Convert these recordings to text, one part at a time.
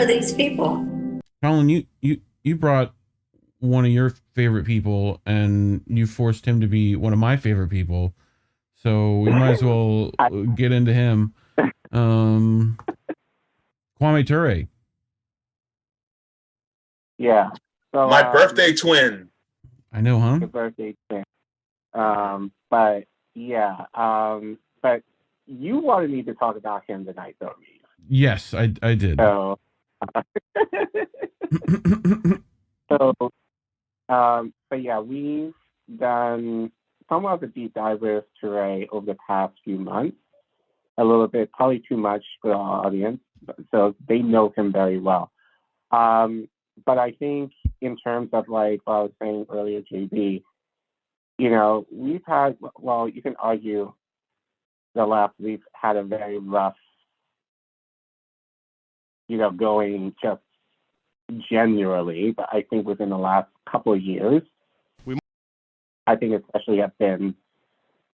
are these people? Collin, you brought one of your favorite people, and you forced him to be one of my favorite people. So we might as well get into him. Kwame Ture. Yeah. So my birthday twin. I know, huh? Your birthday twin. But yeah. But you wanted me to talk about him tonight, though, Reef. Yes, I did. So, but yeah, we've done somewhat of a deep dive with Ture over the past few months. A little bit, probably too much for our audience, so they know him very well. But I think in terms of like what I was saying earlier, Jaybe, you know, we've had, well, you can argue the left, we've had a very rough, you know, going just generally, but I think within the last couple of years, I think especially have been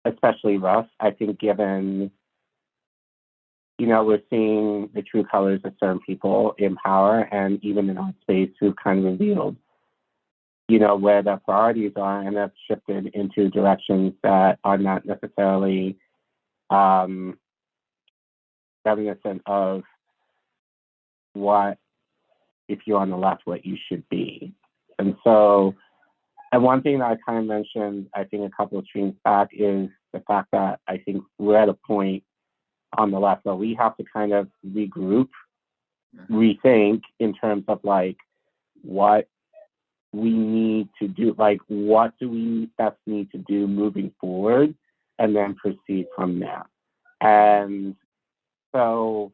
especially rough. I think given, you know, we're seeing the true colors of certain people in power and even in our space who've kind of revealed, you know, where their priorities are and have shifted into directions that are not necessarily reminiscent of what, if you're on the left, what you should be. And so, and one thing that I kind of mentioned, I think a couple of streams back, is the fact that I think we're at a point on the left where we have to kind of regroup, rethink in terms of like what we need to do, like what do we best need to do moving forward, and then proceed from there. And so,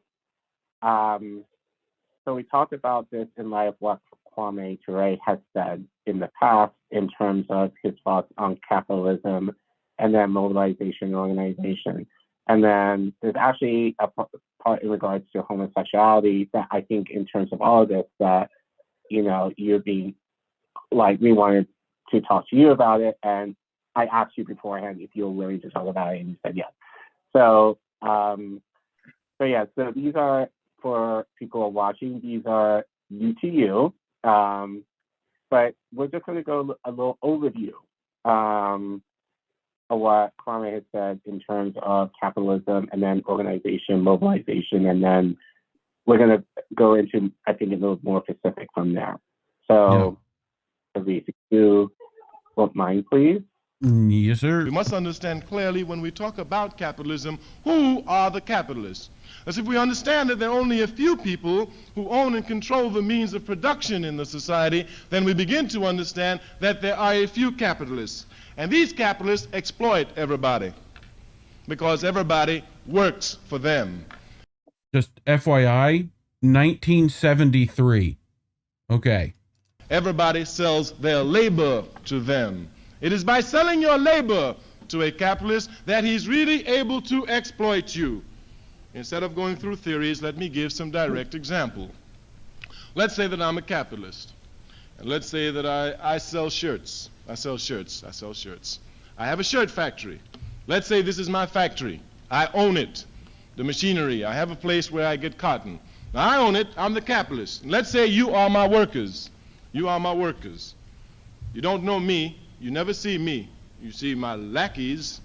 so we talked about this in light of what Kwame Ture has said in the past in terms of his thoughts on capitalism and then mobilization and organization. And then there's actually a part in regards to homosexuality that I think in terms of all of this that, you know, you'd be like, we wanted to talk to you about it. And I asked you beforehand if you were willing to talk about it, and you said yes. So, yeah, so these are, for people who are watching, these are new to you. But we're just going to go a little overview of what Kwame has said in terms of capitalism and then organization, mobilization, and then we're going to go into, I think, a little more specific from there. So, if you won't mind, please. Yes, sir. We must understand clearly when we talk about capitalism, who are the capitalists? As if we understand that there are only a few people who own and control the means of production in the society, then we begin to understand that there are a few capitalists. And these capitalists exploit everybody because everybody works for them. Just FYI, 1973. Okay. Everybody sells their labor to them. It is by selling your labor to a capitalist that he's really able to exploit you. Instead of going through theories, let me give some direct example. Let's say that I'm a capitalist. And let's say that I sell shirts. I sell shirts. I have a shirt factory. Let's say this is my factory. I own it. The machinery. I have a place where I get cotton. Now I own it. I'm the capitalist. And let's say you are my workers. You are my workers. You don't know me. You never see me. You see my lackeys,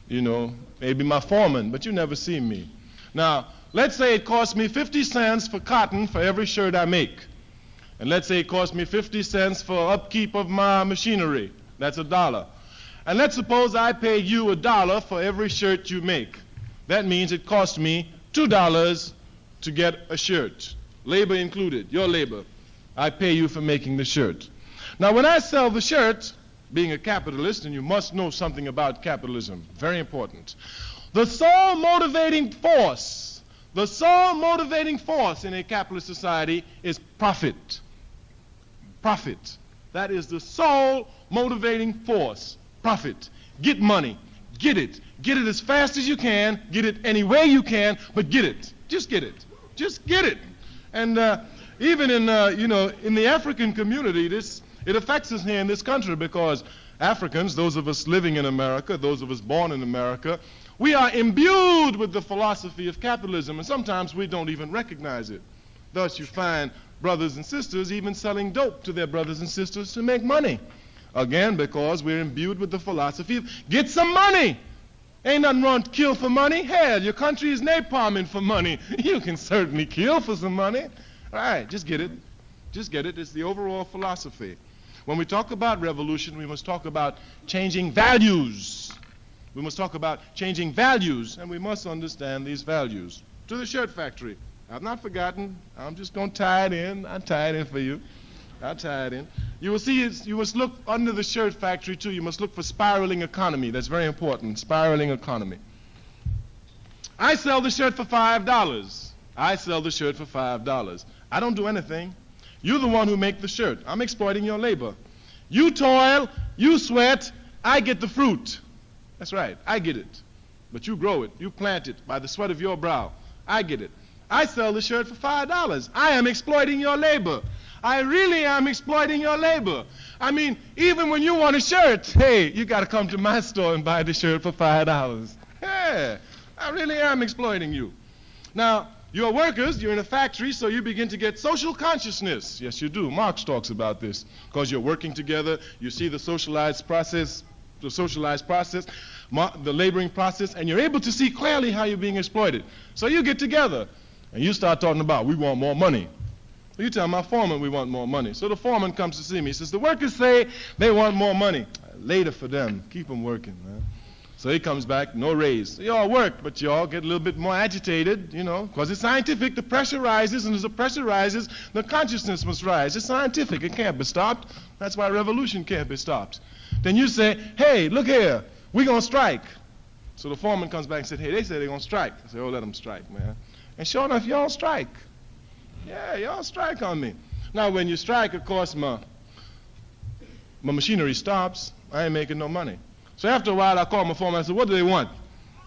you know, maybe my foreman, but you never see me. Now, let's say it costs me 50 cents for cotton for every shirt I make. And let's say it costs me 50 cents for upkeep of my machinery. That's $1. And let's suppose I pay you $1 for every shirt you make. That means it costs me $2 to get a shirt. Labor included, your labor. I pay you for making the shirt. Now, when I sell the shirt, being a capitalist, and you must know something about capitalism, very important. The sole motivating force in a capitalist society is profit. Profit. That is the sole motivating force. Profit. Get money. Get it. Get it as fast as you can. Get it any way you can, but get it. Just get it. Just get it. And even in, in the African community, it affects us here in this country because Africans, those of us living in America, those of us born in America, we are imbued with the philosophy of capitalism, and sometimes we don't even recognize it. Thus, you find brothers and sisters even selling dope to their brothers and sisters to make money. Again, because we're imbued with the philosophy of get some money. Ain't nothing wrong to kill for money. Hell, your country is napalming for money. You can certainly kill for some money. All right, just get it. Just get it. It's the overall philosophy. When we talk about revolution, we must talk about changing values. We must talk about changing values, and we must understand these values. To the shirt factory. I've not forgotten. I'm just going to tie it in. I'll tie it in for you. I'll tie it in. You will see, you must look under the shirt factory, too. You must look for spiraling economy. That's very important, spiraling economy. I sell the shirt for $5. I sell the shirt for $5. I don't do anything. You're the one who make the shirt. I'm exploiting your labor. You toil, you sweat, I get the fruit. That's right, I get it. But you grow it, you plant it by the sweat of your brow. I get it. I sell the shirt for $5. I am exploiting your labor. I really am exploiting your labor. I mean, even when you want a shirt, hey, you got to come to my store and buy the shirt for $5. Yeah, I really am exploiting you. Now, you're workers, you're in a factory, so you begin to get social consciousness. Yes, you do. Marx talks about this. Because you're working together, you see the socialized process, the laboring process, and you're able to see clearly how you're being exploited. So you get together, and you start talking about, we want more money. So you tell my foreman we want more money. So the foreman comes to see me. He says, the workers say they want more money. Later for them. Keep them working, man. So he comes back, no raise. So y'all work, but y'all get a little bit more agitated, you know, because it's scientific. The pressure rises, and as the pressure rises, the consciousness must rise. It's scientific. It can't be stopped. That's why revolution can't be stopped. Then you say, hey, look here, we're going to strike. So the foreman comes back and said, hey, they say they're going to strike. I say, oh, let them strike, man. And sure enough, y'all strike. Yeah, y'all strike on me. Now, when you strike, of course, my machinery stops. I ain't making no money. So after a while, I called my foreman. I said, what do they want?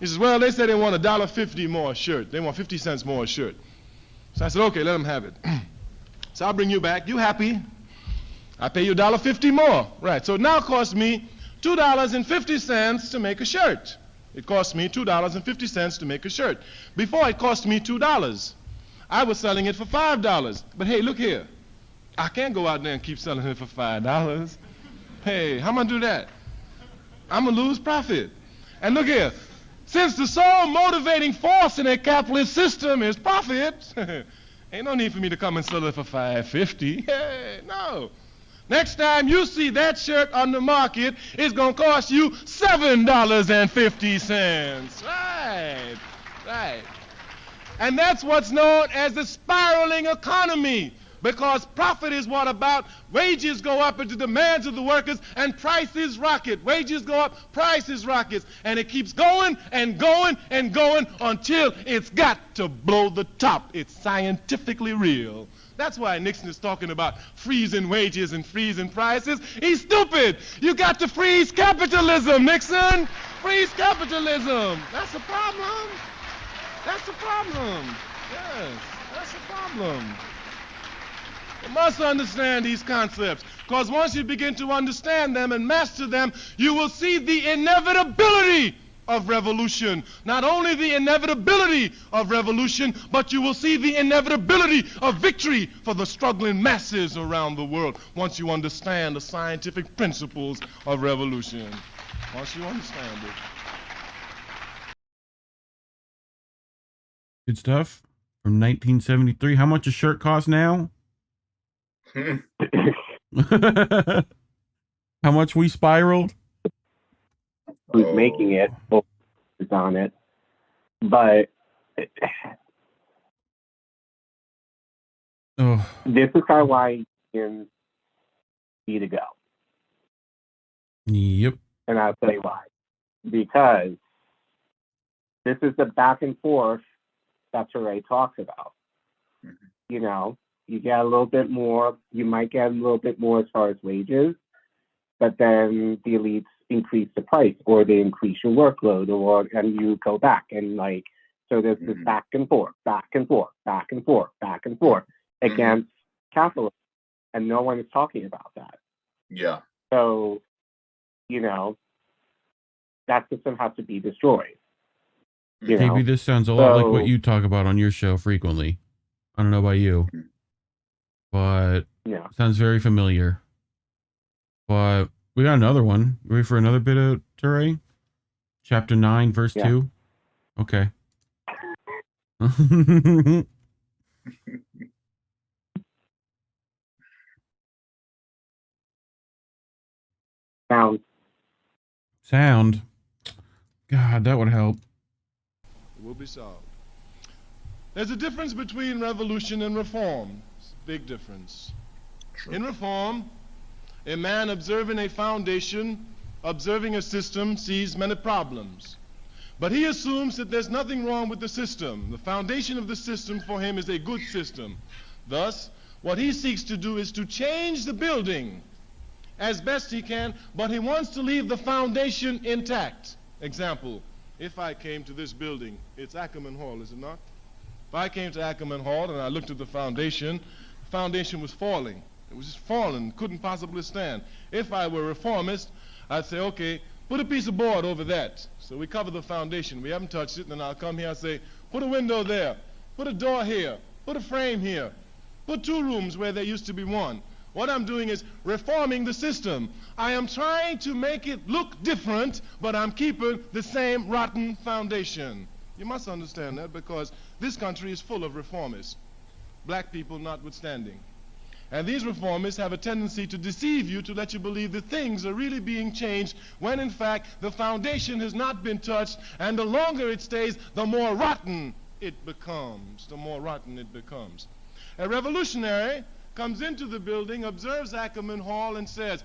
He says, well, they said they want $1.50 more a shirt. They want 50 cents more a shirt. So I said, okay, let them have it. So I'll bring you back. You happy? I pay you $1.50 more. Right, so it now costs me $2.50 to make a shirt. It cost me $2.50 to make a shirt. Before, it cost me $2. I was selling it for $5. But hey, look here. I can't go out there and keep selling it for $5. Hey, how am I going to do that? I'm going to lose profit. And look here. Since the sole motivating force in a capitalist system is profit, ain't no need for me to come and sell it for $5.50. Hey, no. Next time you see that shirt on the market, it's going to cost you $7.50. Right, right. And that's what's known as the spiraling economy, because profit is what about? Wages go up at the demands of the workers, and prices rocket. Wages go up, prices rockets, and it keeps going and going and going until it's got to blow the top. It's scientifically real. That's why Nixon is talking about freezing wages and freezing prices. He's stupid. You got to freeze capitalism, Nixon. Freeze capitalism. That's the problem. That's the problem. Yes, that's the problem. You must understand these concepts, because once you begin to understand them and master them, you will see the inevitability of revolution. Not only the inevitability of revolution, but you will see the inevitability of victory for the struggling masses around the world once you understand the scientific principles of revolution. Once you understand it. Good stuff from 1973. How much a shirt costs now? How much we spiraled? Who's making it, is on it, but this is how why unions need to go. Yep. And I'll tell you why. Because this is the back and forth that Ture talks about. You know, you get a little bit more, you might get a little bit more as far as wages, but then the elites increase the price, or they increase your workload, and you go back, and like, so there's this back and forth against capitalism, and no one is talking about that. Yeah. So, you know, that system has to be destroyed. Maybe this sounds a lot like what you talk about on your show frequently. I don't know about you, but Yeah. sounds very familiar. But we got another one. Ready for another bit of Ture? Chapter 9, verse 2? Okay. Sound. God, that would help. It will be solved. There's a difference between revolution and reform. It's a big difference. Sure. In reform, a man observing a foundation, observing a system, sees many problems. But he assumes that there's nothing wrong with the system. The foundation of the system for him is a good system. Thus, what he seeks to do is to change the building as best he can, but he wants to leave the foundation intact. Example, if I came to this building, it's Ackerman Hall, is it not? If I came to Ackerman Hall and I looked at the foundation was falling. It was just falling, couldn't possibly stand. If I were a reformist, I'd say, okay, put a piece of board over that. So we cover the foundation. We haven't touched it. Then I'll come here and say, put a window there, put a door here, put a frame here, put 2 rooms where there used to be 1. What I'm doing is reforming the system. I am trying to make it look different, but I'm keeping the same rotten foundation. You must understand that, because this country is full of reformists, black people notwithstanding. And these reformists have a tendency to deceive you, to let you believe that things are really being changed, when in fact the foundation has not been touched, and the longer it stays, the more rotten it becomes. The more rotten it becomes. A revolutionary comes into the building, observes Ackerman Hall, and says,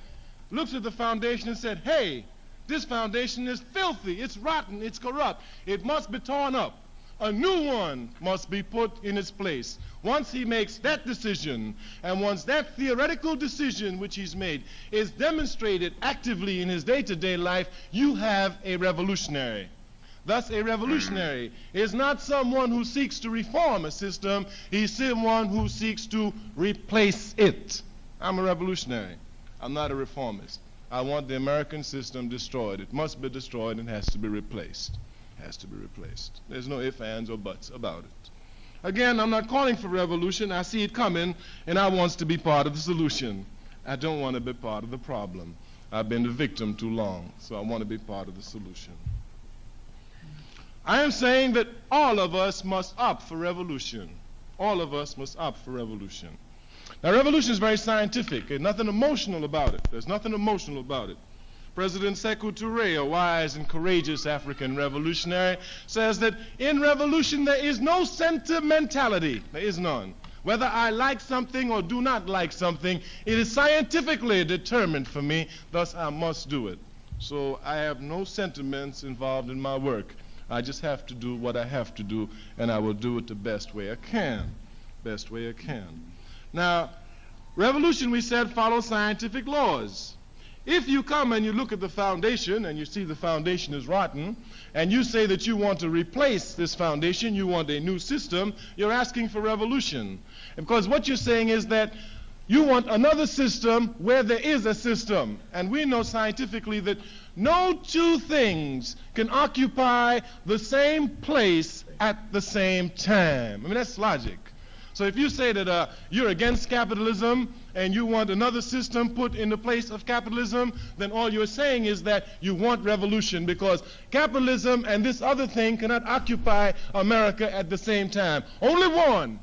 looks at the foundation and said, hey, this foundation is filthy, it's rotten, it's corrupt, it must be torn up. A new one must be put in its place. Once he makes that decision, and once that theoretical decision which he's made is demonstrated actively in his day-to-day life, you have a revolutionary. Thus, a revolutionary is not someone who seeks to reform a system, he's someone who seeks to replace it. I'm a revolutionary. I'm not a reformist. I want the American system destroyed. It must be destroyed and has to be replaced. Has to be replaced. There's no ifs, ands, or buts about it. Again, I'm not calling for revolution. I see it coming, and I want to be part of the solution. I don't want to be part of the problem. I've been the victim too long, so I want to be part of the solution. I am saying that all of us must opt for revolution. All of us must opt for revolution. Now, revolution is very scientific. There's nothing emotional about it. There's nothing emotional about it. President Kwame Ture, a wise and courageous African revolutionary, says that in revolution there is no sentimentality. There is none. Whether I like something or do not like something, it is scientifically determined for me, thus I must do it. So I have no sentiments involved in my work. I just have to do what I have to do, and I will do it the best way I can. Best way I can. Now, revolution, we said, follows scientific laws. If you come and you look at the foundation and you see the foundation is rotten, and you say that you want to replace this foundation, you want a new system, you're asking for revolution. Because what you're saying is that you want another system where there is a system. And we know scientifically that no 2 things can occupy the same place at the same time. I mean, that's logic. So if you say that you're against capitalism and you want another system put in the place of capitalism, then all you're saying is that you want revolution, because capitalism and this other thing cannot occupy America at the same time. Only one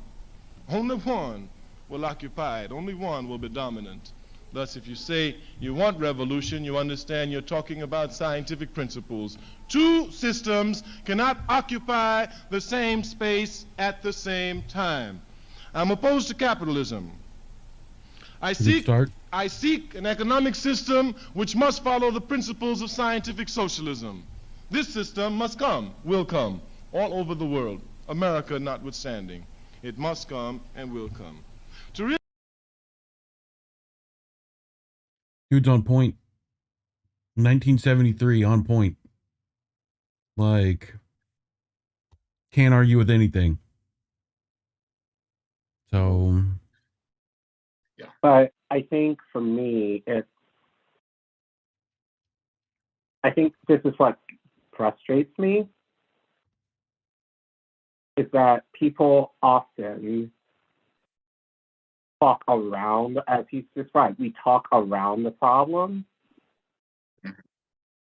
will occupy it. Only one will be dominant. Thus, if you say you want revolution, you understand you're talking about scientific principles. 2 systems cannot occupy the same space at the same time. I'm opposed to capitalism. I seek an economic system which must follow the principles of scientific socialism. This system must come, will come, all over the world, America notwithstanding. It must come and will come. Dude's on point. 1973, on point. Like, can't argue with anything. So, yeah. But I think for me, I think this is what frustrates me, is that people often talk around, as he's described, we talk around the problem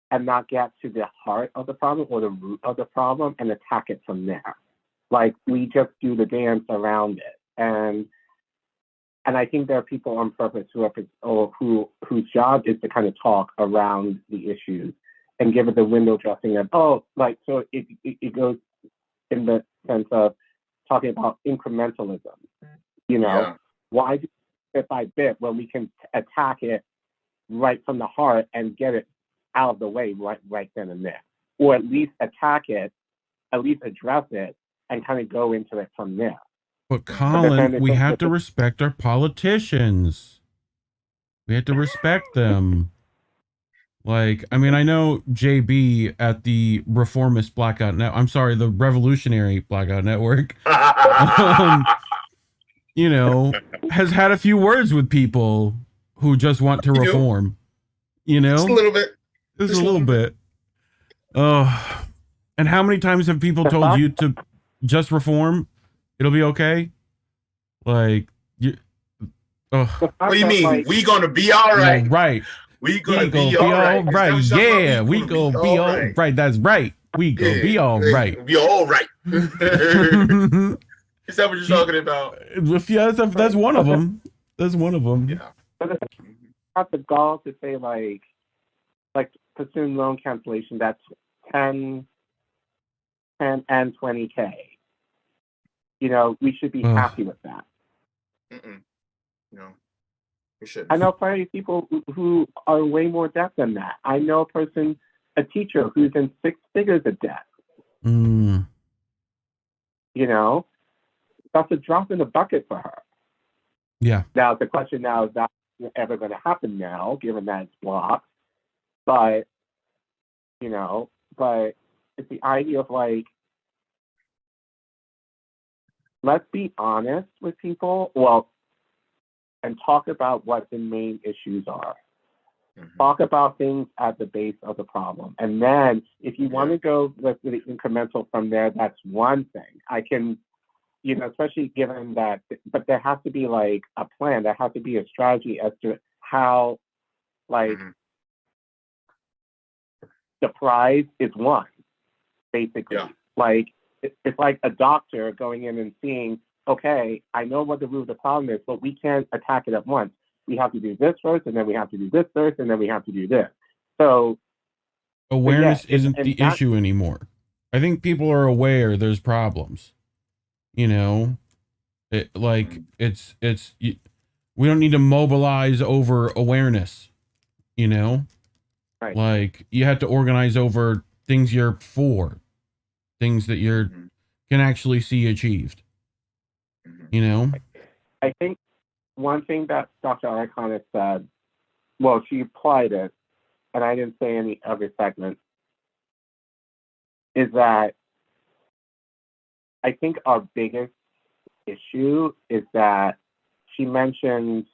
and not get to the heart of the problem or the root of the problem and attack it from there. Like, we just do the dance around it. And I think there are people on purpose whose job is to kind of talk around the issues and give it the window dressing of, so it goes in the sense of talking about incrementalism. Why do bit by bit when we can attack it right from the heart and get it out of the way right then and there, or at least attack it, at least address it, and kind of go into it from there. But Collin, we have to respect our politicians. We have to respect them. Like, I mean, I know Jaybe at the Reformist Blackout Network, I'm sorry, the Revolutionary Blackout Network, has had a few words with people who just want to reform. Just a little bit. Just a little bit. And how many times have people told you to just reform? It'll be okay. Like, what do you mean? Like, we gonna be all right? Right. We gonna be all right. Yeah, we gonna be all right. That's right. We gonna be all right. Be all right. Is that what you're talking about? Yeah, that's one of them. That's one of them. Yeah. But it's not the goal to say like student loan cancellation. That's 10 and 20K. We should be happy with that. No, we shouldn't. I know plenty of people who are way more debt than that. I know a teacher who's in 6 figures of debt. That's a drop in the bucket for her. Yeah. Now, the question now is that ever going to happen now, given that it's blocked. But, but it's the idea of like, let's be honest with people, and talk about what the main issues are. Talk about things at the base of the problem. And then if you want to go with the incremental from there, that's one thing. I can, especially given that, but there has to be like a plan. There has to be a strategy as to how, like, the prize is won, basically. Yeah. Like, it's like a doctor going in and seeing, okay, I know what the root of the problem is, but we can't attack it at once. We have to do this first, and then we have to do this first, and then we have to do this. So awareness isn't the issue anymore. I think people are aware there's problems. We don't need to mobilize over awareness. Right. Like, you have to organize over things you're for, things that can actually see achieved. I think one thing that Dr. Icon has said, she applied it, and I didn't say any other segment, is that I think our biggest issue is that she mentioned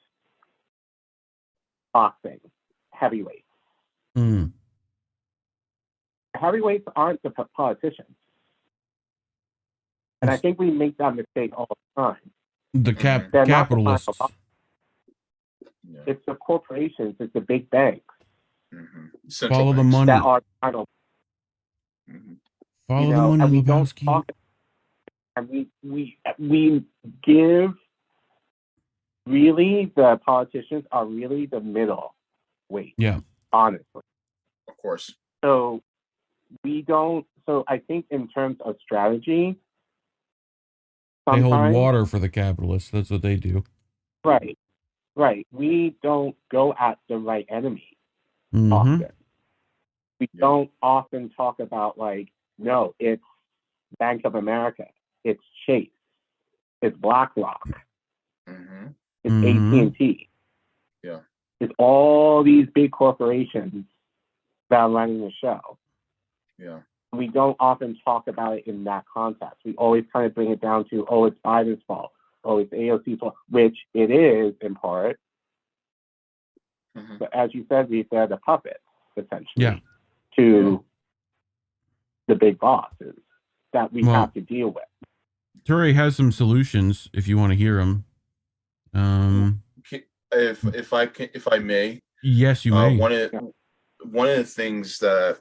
boxing, heavyweights. Heavyweights aren't the politicians. And I think we make that mistake all the time. The capitalists. It's the corporations, it's the big banks. Follow the money. That are kind of, follow the money, and we don't talk, and we give, really, the politicians are really the middle weight. Yeah. Honestly. Of course. So I think in terms of strategy, they hold water for the capitalists. That's what they do. Right. We don't go at the right enemy often. We don't often talk about, like, no, it's Bank of America, it's Chase, it's BlackRock, it's AT&T. Yeah. It's all these big corporations that are running the show. Yeah. We don't often talk about it in that context. We always kind of bring it down to, it's Biden's fault. It's AOC's fault, which it is in part. But as you said, they're the puppets, essentially, to the big bosses that we have to deal with. Ture has some solutions if you want to hear them. If I may, Yes, you may. one of the things that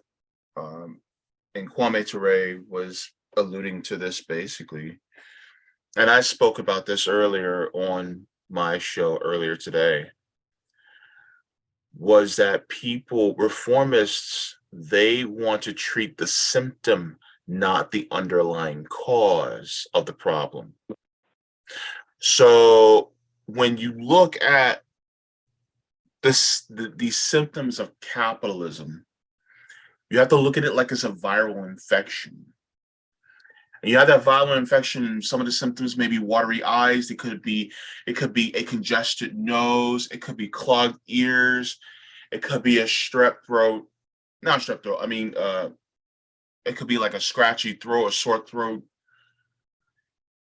and Kwame Ture was alluding to this basically, and I spoke about this earlier on my show earlier today, was that reformists, they want to treat the symptom, not the underlying cause of the problem. So when you look at these symptoms of capitalism, you have to look at it like it's a viral infection. And you have that viral infection, some of the symptoms may be watery eyes, it could be a congested nose, it could be clogged ears, it could be a strep throat, not strep throat, it could be like a scratchy throat, a sore throat.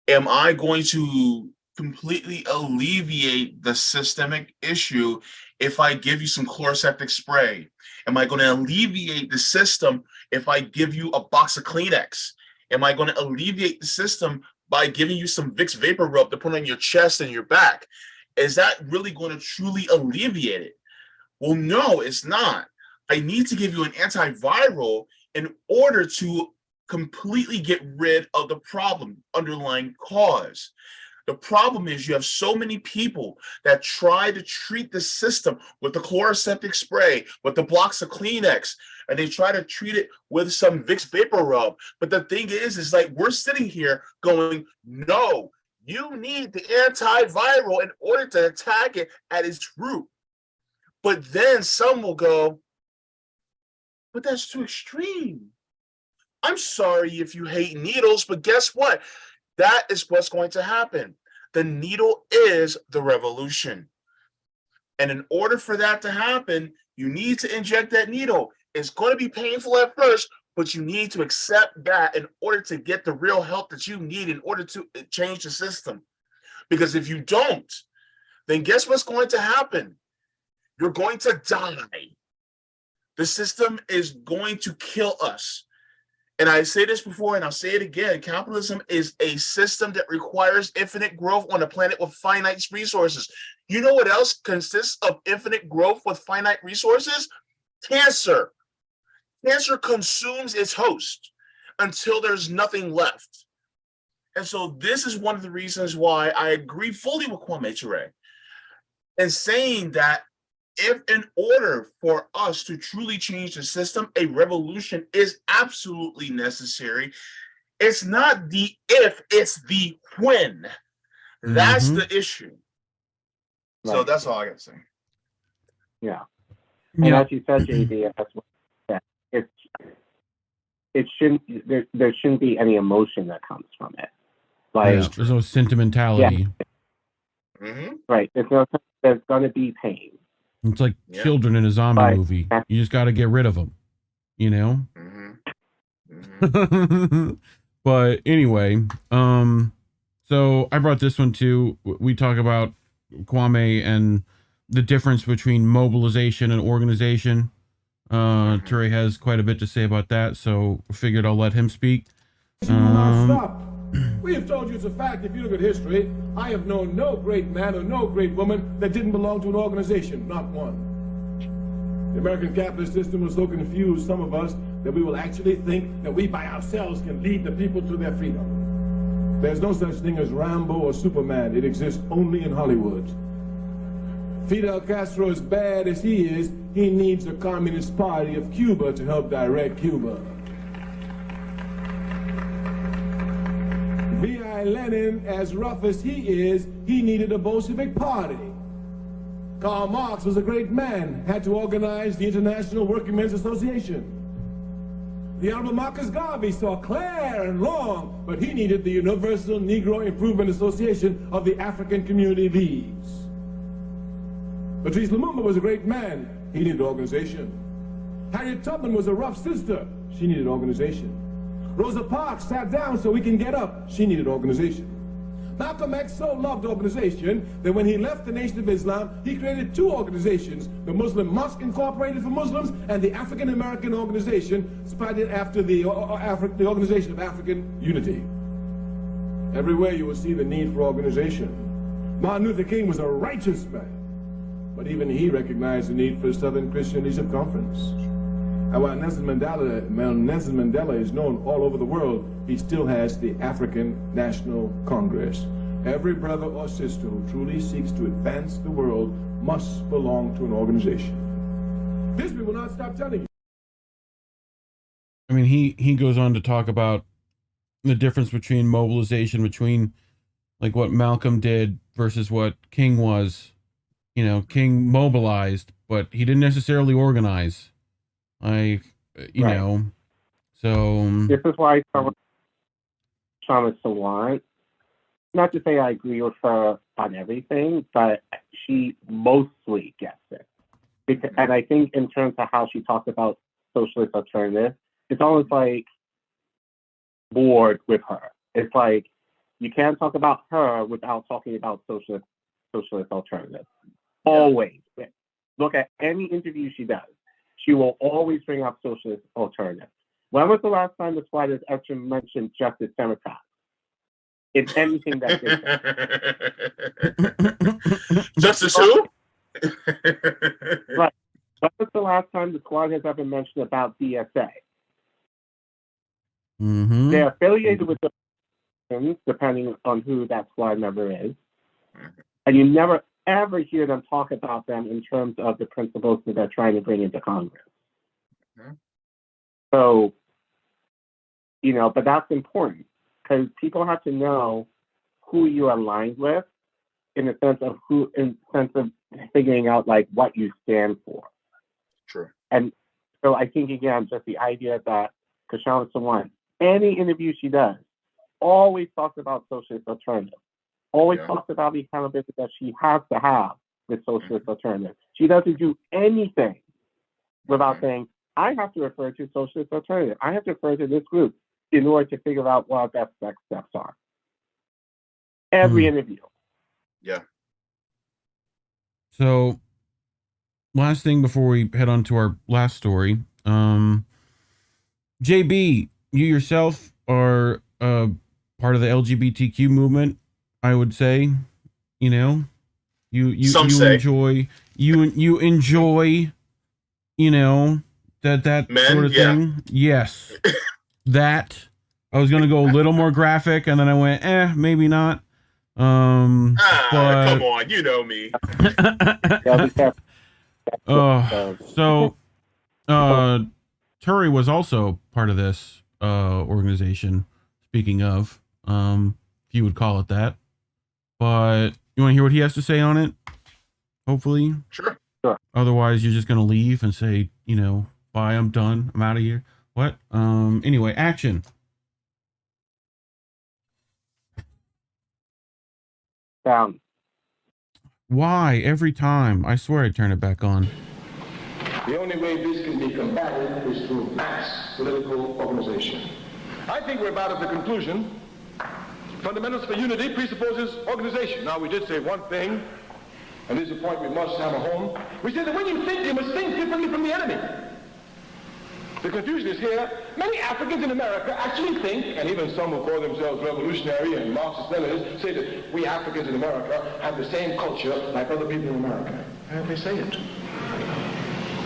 Am I going to completely alleviate the systemic issue if I give you some chloroseptic spray? Am I going to alleviate the system if I give you a box of Kleenex? Am I going to alleviate the system by giving you some Vicks Vapor Rub to put on your chest and your back? Is that really going to truly alleviate it? Well, no, it's not. I need to give you an antiviral in order to completely get rid of the problem, underlying cause. The problem is you have so many people that try to treat the system with the chloroseptic spray, with the blocks of Kleenex, and they try to treat it with some Vicks Vapor Rub. But the thing is like we're sitting here going, no, you need the antiviral in order to attack it at its root. But then some will go, but that's too extreme. I'm sorry if you hate needles, but guess what? That is what's going to happen. The needle is the revolution. And in order for that to happen, you need to inject that needle. It's going to be painful at first, but you need to accept that in order to get the real help that you need in order to change the system. Because if you don't, then guess what's going to happen? You're going to die. The system is going to kill us. And I say this before and I'll say it again, capitalism is a system that requires infinite growth on a planet with finite resources. You know what else consists of infinite growth with finite resources? Cancer. Cancer consumes its host until there's nothing left. And so this is one of the reasons why I agree fully with Kwame Ture in saying that if in order for us to truly change the system, a revolution is absolutely necessary. It's not the if, it's the when. That's the issue. Right. So that's all I got to say. Yeah. And as you said, Jaybe, that's what it shouldn't, there shouldn't be any emotion that comes from it. Like there's no sentimentality. Yeah. Right. There's going to be pain. It's like children in a zombie movie. You just got to get rid of them, you know? But anyway, so I brought this one too. We talk about Kwame and the difference between mobilization and organization. Ture has quite a bit to say about that, so I figured I'll let him speak. Stop. We have told you it's a fact. If you look at history, I have known no great man or no great woman that didn't belong to an organization, not one. The American capitalist system will so confuse some of us that we will actually think that we by ourselves can lead the people to their freedom. There's no such thing as Rambo or Superman. It exists only in Hollywood. Fidel Castro, as bad as he is, he needs the Communist Party of Cuba to help direct Cuba. V.I. Lenin, as rough as he is, he needed a Bolshevik party. Karl Marx was a great man, had to organize the International Working Men's Association. The Honorable Marcus Garvey saw clear and long, but he needed the Universal Negro Improvement Association of the African Community Leagues. Patrice Lumumba was a great man, he needed organization. Harriet Tubman was a rough sister, she needed organization. Rosa Parks sat down so we can get up. She needed organization. Malcolm X so loved organization that when he left the Nation of Islam, he created two organizations, the Muslim Mosque Incorporated for Muslims and the African American Organization, spotted after the Organization of African Unity. Everywhere you will see the need for organization. Martin Luther King was a righteous man, but even he recognized the need for Southern Christian Leadership Conference. And while Nelson Mandela is known all over the world, he still has the African National Congress. Every brother or sister who truly seeks to advance the world must belong to an organization. This we will not stop telling you. I mean, he goes on to talk about the difference between mobilization, between like what Malcolm did versus what King was. You know, King mobilized, but he didn't necessarily organize. You know, so this is why Thomas Sawant, not to say I agree with her on everything, but she mostly gets it. And I think in terms of how she talks about socialist alternatives, it's almost like bored with her. It's like you can't talk about her without talking about socialist alternatives. Always. Look at any interview she does. She will always bring up socialist alternatives. When was the last time the squad has actually mentioned Justice Democrats? In anything that they say. Justice who? Right. When was the last time the squad has ever mentioned about DSA? Mm-hmm. They're affiliated with the depending on who that squad member is. And you never ever hear them talk about them in terms of the principles that they're trying to bring into Congress. So, you know, but that's important because people have to know who you're aligned with in the sense of figuring out like what you stand for. True. And so I think again, just the idea that Kashana Sawant, any interview she does, always talks about socialist alternatives. Always talks about the accountability that she has to have with socialist alternatives. She doesn't do anything without saying, I have to refer to socialist alternative. I have to refer to this group in order to figure out what our best next steps are. Every interview. Yeah. So, last thing before we head on to our last story. JB, you yourself are part of the LGBTQ movement. I would say, you know, you enjoy, you know, that Men, sort of thing. Yes. That I was going to go a little more graphic and then I went, maybe not. But come on, you know me. So Ture was also part of this organization, speaking of, if you would call it that. But you want to hear what he has to say on it? Hopefully. Sure. Otherwise, you're just going to leave and say, you know, bye, I'm done. I'm out of here. What? Anyway, action. Down. Why? Every time. I swear I turn it back on. The only way this can be combated is through mass political organization. I think we're about at the conclusion. Fundamentals for unity presupposes organization. Now, we did say one thing, and this is a point we must hammer home. We said that when you think, you must think differently from the enemy. The confusion is here. Many Africans in America actually think, and even some who call themselves revolutionary and Marxist-Leninists say that we Africans in America have the same culture like other people in America. And they say it.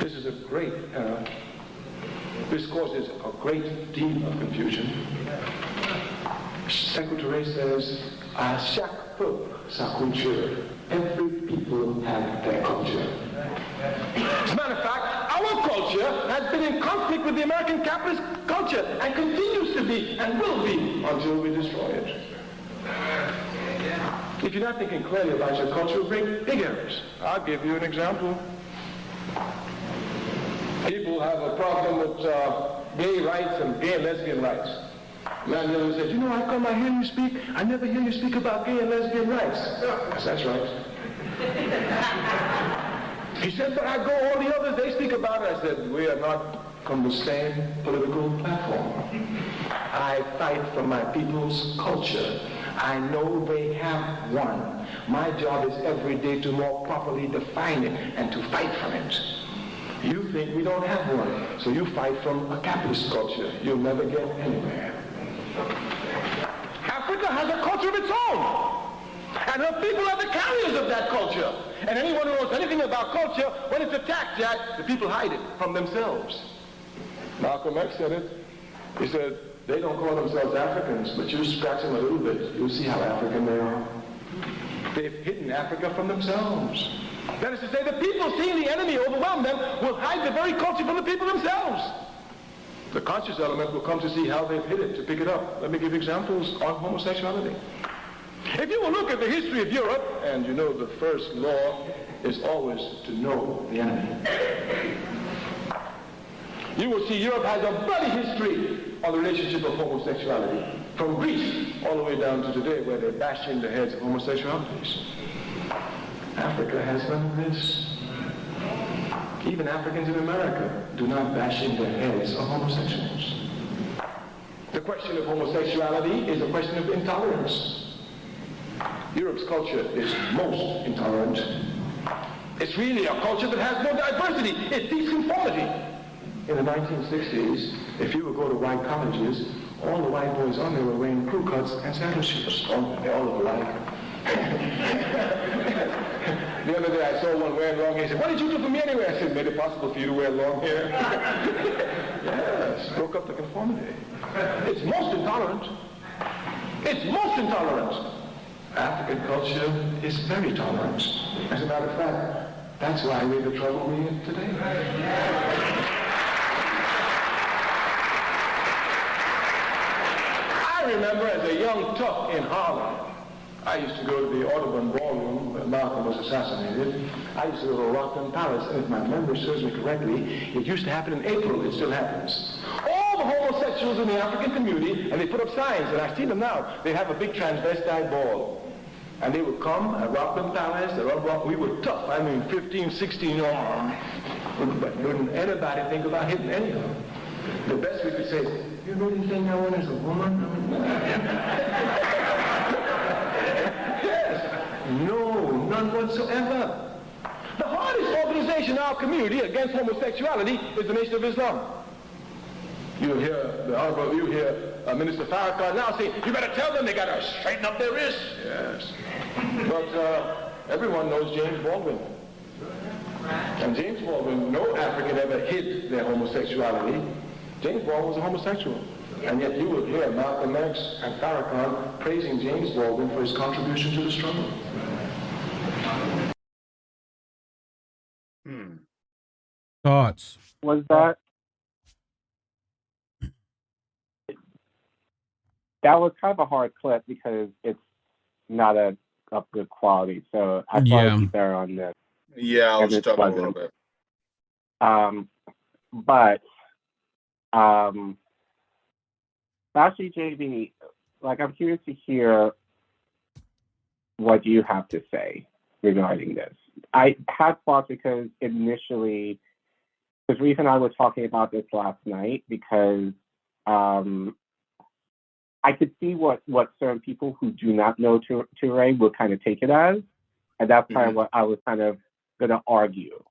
This is a great error. This causes a great deal of confusion. Secretary says, à chaque peuple sa culture. Every people have their culture. As a matter of fact, our culture has been in conflict with the American capitalist culture and continues to be and will be until we destroy it. If you're not thinking clearly about your culture, you'll make big errors. I'll give you an example. People have a problem with gay rights and gay and lesbian rights. Man the other said, you know, how come I hear you speak? I never hear you speak about gay and lesbian rights. Yes, that's right. He said, but I go all the others, they speak about it. I said, we are not from the same political platform. I fight for my people's culture. I know they have one. My job is every day to more properly define it and to fight for it. You think we don't have one, so you fight from a capitalist culture. You'll never get anywhere. Africa has a culture of its own. And her people are the carriers of that culture. And anyone who knows anything about culture, when it's attacked, Jack, the people hide it from themselves. Malcolm X said it. He said, they don't call themselves Africans, but you scratch them a little bit, you'll see how African they are. They've hidden Africa from themselves. That is to say, the people seeing the enemy overwhelm them will hide the very culture from the people themselves. The conscious element will come to see how they've hid it, to pick it up. Let me give examples on homosexuality. If you will look at the history of Europe, and you know the first law is always to know the enemy. You will see Europe has a bloody history on the relationship of homosexuality, from Greece all the way down to today, where they bash in the heads of homosexualities. Africa has none of this. Even Africans in America do not bash in the heads of homosexuals. The question of homosexuality is a question of intolerance. Europe's culture is most intolerant. It's really a culture that has no diversity. It seeks conformity. In the 1960s, if you would go to white colleges, all the white boys on there were wearing crew cuts and sandal shoes. All look alike. The other day I saw one wearing long hair. He said, what did you do for me anyway? I said, made it possible for you to wear long hair. Yes, broke up the conformity. It's most intolerant. It's most intolerant. African culture is very tolerant. As a matter of fact, that's why we're the trouble we're in today. I remember as a young tough in Harlem, I used to go to the Audubon Ballroom when Malcolm was assassinated. I used to go to Rockland Palace, and if my memory serves me correctly, it used to happen in April. It still happens. All the homosexuals in the African community, and they put up signs, and I see them now. They have a big transvestite ball. And they would come at Rockland Palace. We were tough. I mean, 15, 16 armed. But wouldn't anybody think about hitting any of them? The best we could say is, you really think I want as a woman? Yes. No, none whatsoever. The hardest organization in our community against homosexuality is the Nation of Islam. You hear Minister Farrakhan now saying, you better tell them they got to straighten up their wrists. Yes. But everyone knows James Baldwin. And James Baldwin, no African ever hid their homosexuality. James Baldwin was a homosexual. And yet you would hear Malcolm X and Farrakhan praising James Baldwin for his contribution to the struggle. Thoughts? Was that was kind of a hard clip because it's not of good quality. So I thought it'd be better on this. Yeah, I was struggling a little bit. But actually, Jaybe, like, I'm curious to hear what you have to say regarding this. I had thoughts because initially, because Reef and I were talking about this last night, because I could see what certain people who do not know Ture will kind of take it as, and that's kind of what I was kind of going to argue.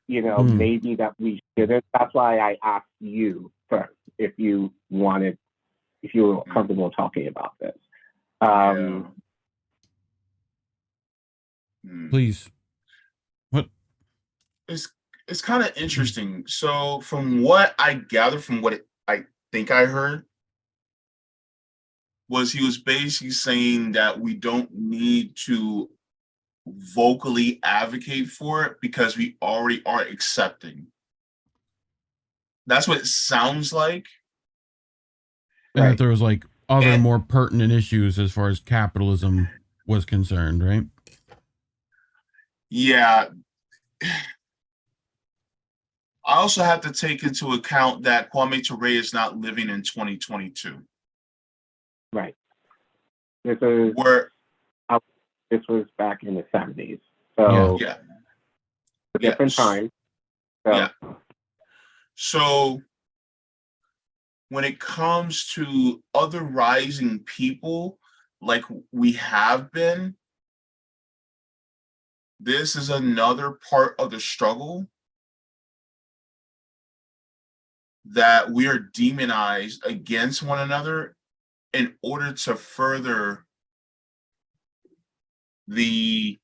You know, maybe that we shouldn't. That's why I asked you first if you were comfortable talking about this. Please. What? It's kind of interesting. So from what I gather from what I think I heard, was he was basically saying that we don't need to vocally advocate for it because we already are accepting. That's what it sounds like. And that there was like other more pertinent issues as far as capitalism was concerned, right? Yeah. I also have to take into account that Kwame Ture is not living in 2022. Right. This was back in the 70s. So yeah. A different time. So. Yeah. So when it comes to other rising people, like we have been, this is another part of the struggle that we are demonized against one another in order to further the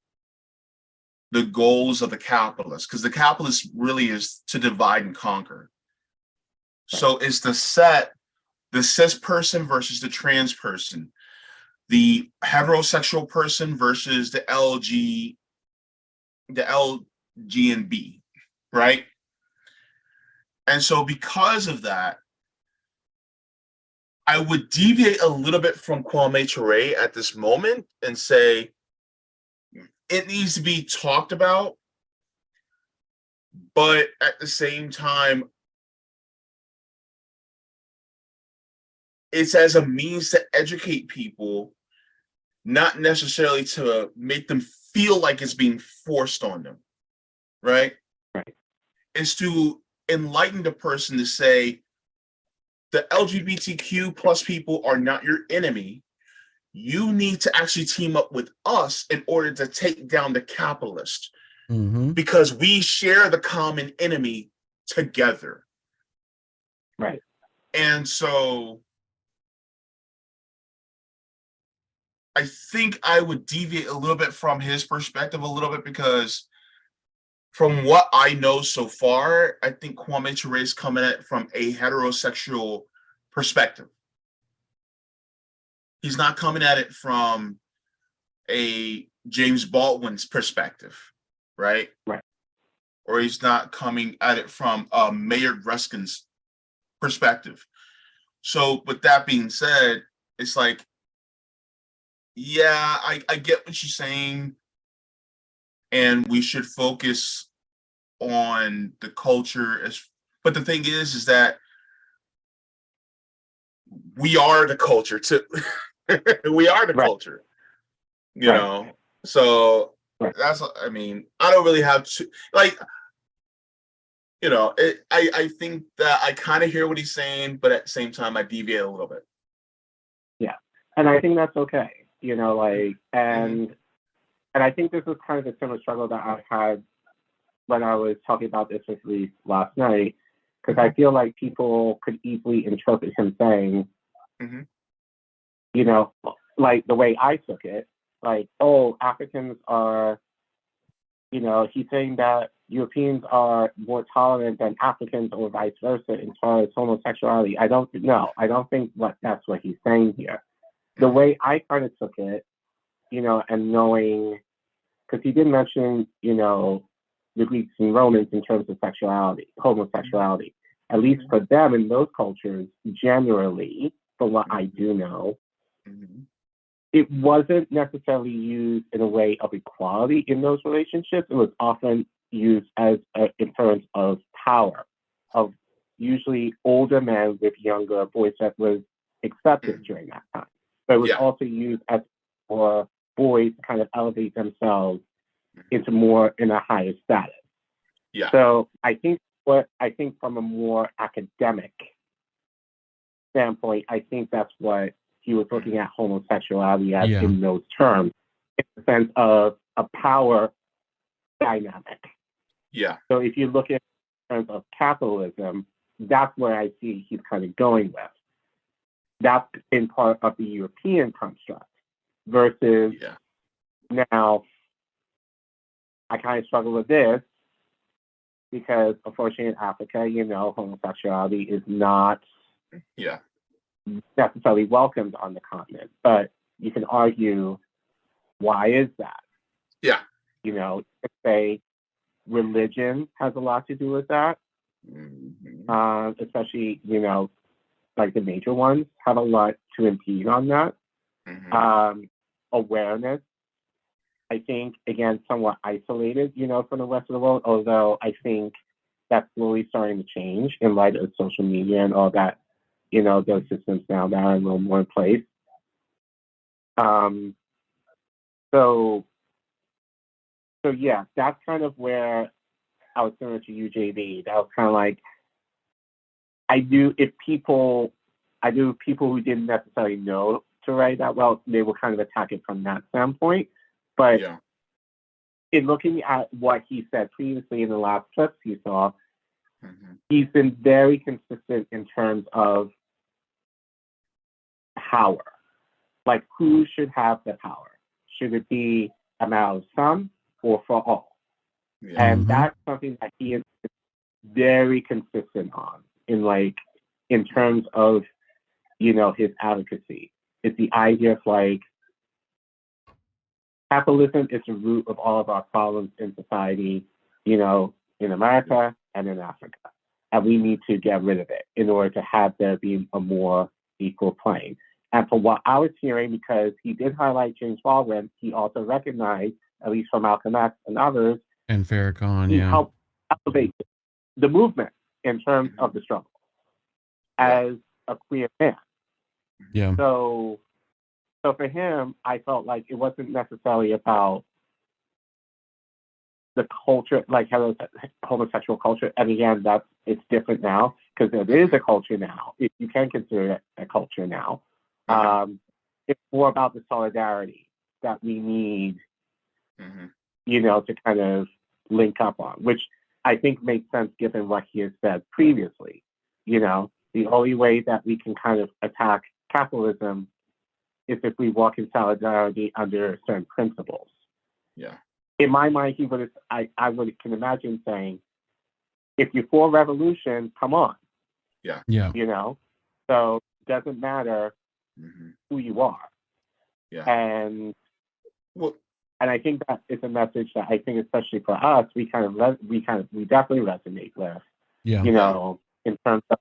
goals of the capitalist, because the capitalist really is to divide and conquer. So it's to set the cis person versus the trans person, the heterosexual person versus the LG and B, right? And so because of that, I would deviate a little bit from Kwame Ture at this moment and say it needs to be talked about, but at the same time, it's as a means to educate people, not necessarily to make them feel like it's being forced on them, right? Right. It's to enlighten the person to say, the LGBTQ plus people are not your enemy. You need to actually team up with us in order to take down the capitalist, because we share the common enemy together. Right. And so I think I would deviate a little bit from his perspective a little bit, because from what I know so far, I think Kwame Ture is coming at it from a heterosexual perspective. He's not coming at it from a James Baldwin's perspective, right? Right. Or he's not coming at it from Mayor Ruskin's perspective. So with that being said, it's like, yeah, I get what you're saying, and we should focus on the culture. But the thing is that we are the culture too. We are the culture, you know. So that's, I mean, I don't really have to, like, you know, I think that I kind of hear what he's saying, but at the same time, I deviate a little bit. Yeah, and I think that's okay. You know, like, and I think this is kind of a similar struggle that I had when I was talking about this with Reef last night, because I feel like people could easily interpret him saying, you know, like the way I took it, like, oh, Africans are, you know, he's saying that Europeans are more tolerant than Africans or vice versa as far as homosexuality. I don't think that's what he's saying here. The way I kind of took it, you know, and knowing, because he did mention, you know, the Greeks and Romans in terms of sexuality, homosexuality. At least for them in those cultures, generally, from what I do know, it wasn't necessarily used in a way of equality in those relationships. It was often used as in terms of power, of usually older men with younger boys that was accepted during that time. But it was also used as for boys to kind of elevate themselves into more in a higher status. Yeah. So I think from a more academic standpoint, I think that's what he was looking at homosexuality as in those terms, in the sense of a power dynamic. Yeah. So if you look at it in terms of capitalism, that's where I see he's kind of going with. That's in part of the European construct versus now I kind of struggle with this because unfortunately in Africa, you know, homosexuality is not necessarily welcomed on the continent. But you can argue, why is that? Yeah. You know, say religion has a lot to do with that. Especially, you know, like the major ones have a lot to impede on that. Awareness, I think, again, somewhat isolated, you know, from the rest of the world, although I think that's slowly starting to change in light of social media and all that, you know, those systems now that are a little more in place. So yeah, that's kind of where I was similar to you, Jaybe. That was kind of like, I do people who didn't necessarily know to write that well, they will kind of attack it from that standpoint. But in looking at what he said previously in the last clips you saw, he's been very consistent in terms of power. Like, who should have the power? Should it be a matter of some or for all. Yeah. And that's something that he is very consistent on in terms of, his advocacy. It's the idea of capitalism is the root of all of our problems in society, in America and in Africa. And we need to get rid of it in order to have there be a more equal plane. And from what I was hearing, because he did highlight James Baldwin, he also recognized, at least from Malcolm X and others, and Farrakhan, he helped elevate the movement in terms of the struggle as a queer man. Yeah. So for him, I felt like it wasn't necessarily about the culture, like homosexual culture. And again, it's different now because there is a culture now. If you can consider it a culture now, it's more about the solidarity that we need, to kind of link up on, which I think makes sense given what he has said previously. The only way that we can kind of attack capitalism is if we walk in solidarity under certain principles. Yeah. In my mind, I can imagine saying, if you're for revolution, come on. Yeah. Yeah. So it doesn't matter who you are. Yeah. And I think that is a message that I think, especially for us, we definitely resonate with. Yeah. In terms of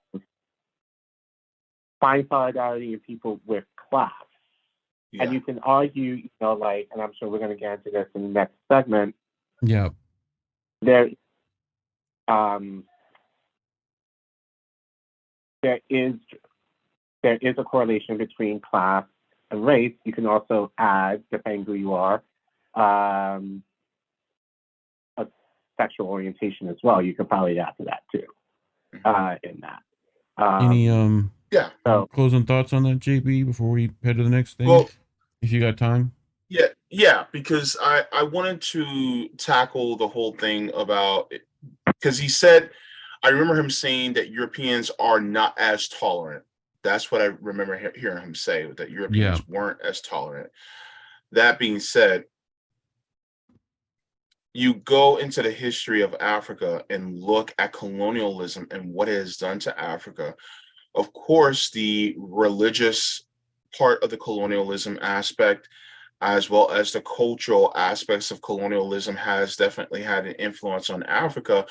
find solidarity in people with class. Yeah. And you can argue, and I'm sure we're going to get into this in the next segment. Yeah. There is a correlation between class and race. You can also add, depending who you are, a sexual orientation as well. You can probably add to that too. In that. Any So closing thoughts on that, JB, before we head to the next thing? Well, if you got time. Yeah, because I wanted to tackle the whole thing about it, because he said, I remember him saying that Europeans are not as tolerant. That's what I remember hearing him say, that Europeans weren't as tolerant. That being said, you go into the history of Africa and look at colonialism and what it has done to Africa. Of course, the religious part of the colonialism aspect, as well as the cultural aspects of colonialism, has definitely had an influence on Africa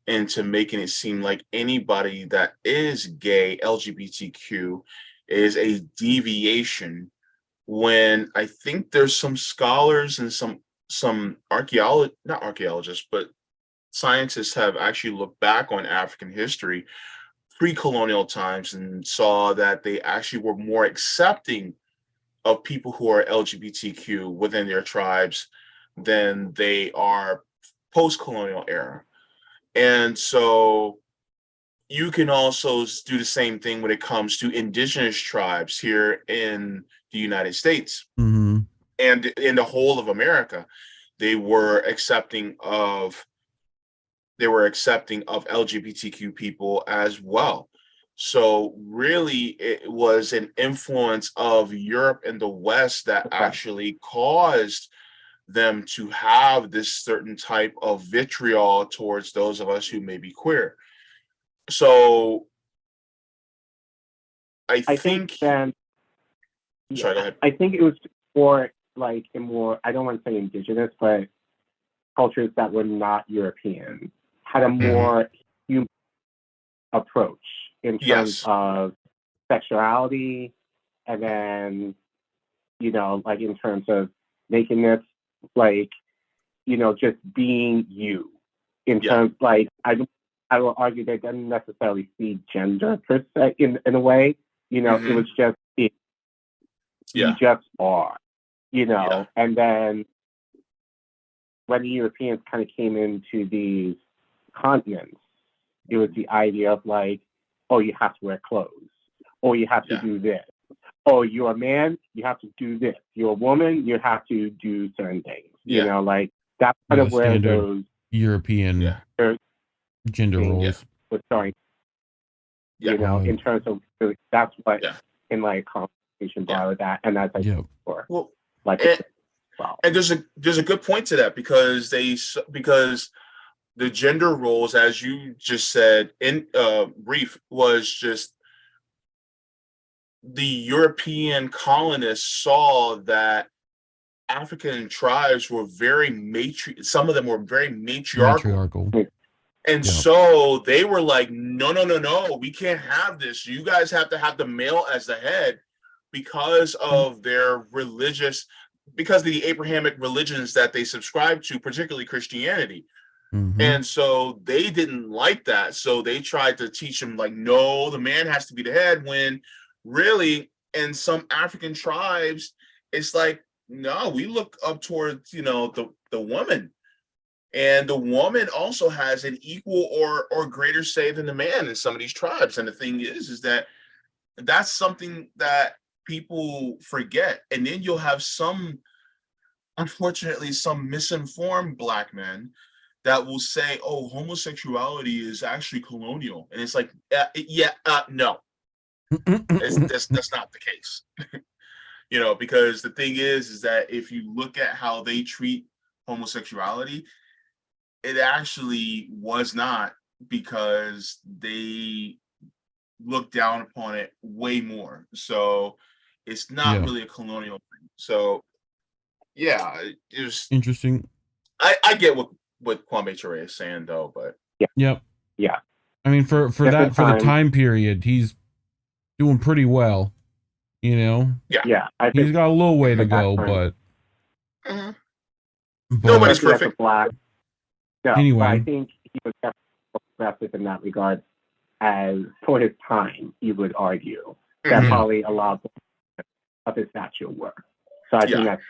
into making it seem like anybody that is gay, LGBTQ, is a deviation, when I think there's some scholars and some not archaeologists, but scientists have actually looked back on African history pre-colonial times and saw that they actually were more accepting of people who are LGBTQ within their tribes than they are post-colonial era. And so you can also do the same thing when it comes to indigenous tribes here in the United States and in the whole of America. They were accepting of LGBTQ people as well. So really, it was an influence of Europe and the West that actually caused them to have this certain type of vitriol towards those of us who may be queer. So I think then, sorry, go ahead. I think it was more like I don't want to say indigenous, but cultures that were not European had a more human approach in terms of sexuality, and then, in terms of nakedness, just being you. In terms, I will argue they didn't necessarily see gender per se in a way. It was just you just are, and then when the Europeans kind of came into these continents, it was the idea of oh, you have to wear clothes, or you have to do this. Oh, you're a man, you have to do this. You're a woman, you have to do certain things. That's kind of where those European gender roles was starting. In terms of that's what in conversation brought with that, and that's before. Well, well. And there's a good point to that because the gender roles, as you just said, in Reef was just the European colonists saw that African tribes were some of them were very matriarchal. And so they were like, no, we can't have this. You guys have to have the male as the head because of their because of the Abrahamic religions that they subscribe to, particularly Christianity. And so they didn't like that. So they tried to teach them like, no, the man has to be the head, when really in some African tribes, it's like, no, we look up towards, the woman. And the woman also has an equal or greater say than the man in some of these tribes. And the thing is that that's something that people forget. And then you'll have unfortunately, some misinformed Black men that will say, oh, homosexuality is actually colonial. And it's like, no, that's not the case. Because the thing is that if you look at how they treat homosexuality, it actually was not, because they look down upon it way more. So it's not really a colonial thing. So yeah, it was interesting. I get what Kwame Ture is saying though, but yeah. I mean, for the time period, he's doing pretty well. Yeah. He's got a little way to go, but nobody's perfect. No, anyway, I think he was progressive in that regard, as for his time, you would argue that probably allowed of his actual work. So I think that's